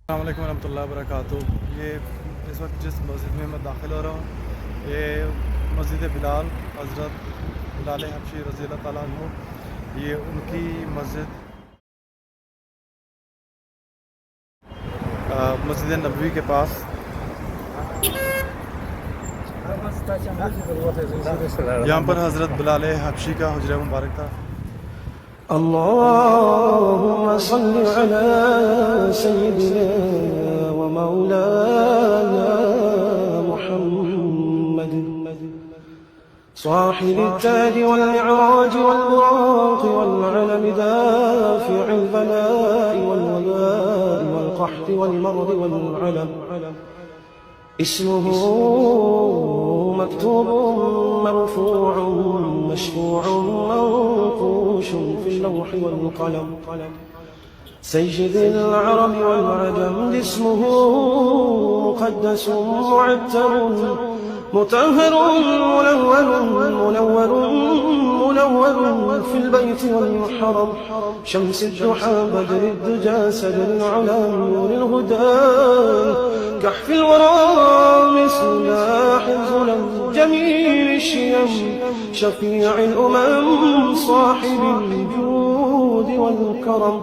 अस्सलाम वालेकुम रहमतुल्लाहि व बरकातुहू। ये इस वक्त जिस मस्जिद में मैं दाखिल हो रहा हूँ, ये मस्जिद बिलाल हज़रत बिलाल हबशी रज़ी अल्लाह ताला अन्हु, ये उनकी मस्जिद मस्जिद नबवी के पास। यहाँ पर हज़रत बिलाल हबशी का हुजरा मुबारक था। اللهم صل على سيدنا ومولانا محمد صاحب التاج والمعراج والبراق والعلم دافع البلاء والوباء والقحط والمرض والعلم اسمه مكتوب مرفوع مشفوع منقوش في اللوح والقلم سيد العرب والعجم اسمه مقدس معتر مطهر منور في البيت والحرم شمس الضحى بدر الدجى سدر العلا نور الهدى كحف الورى مصباح الظلم جميل الشيم شفيع الأمم صاحب الجود والكرم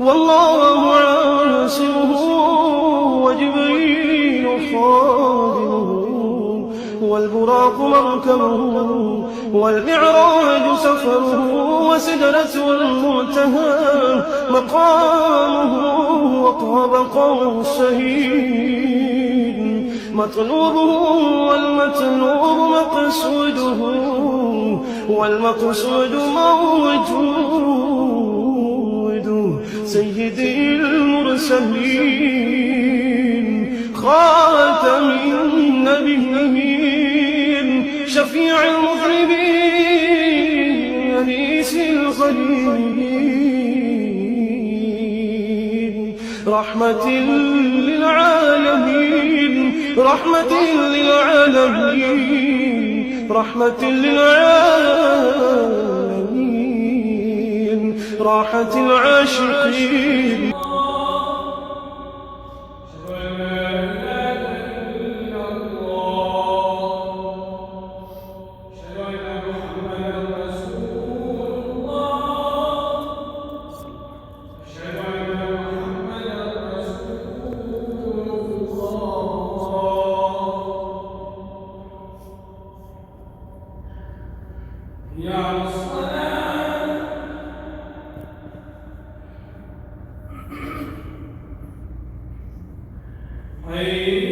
والله عاصمه وجبريل خادمه والبراق مركبه والمعراج سفره وسدرة المنتهى مقامه وطاب قوسين مطلوبه والمطلوب مقصوده والمقصود موجود سيدي المرسلين خاتم النبيين شفيع المذنبين أنيس الغريبين رحمة للعالمين رحمة للعالمين رحمة للعالمين راحة العاشقين. يا الصلاة حي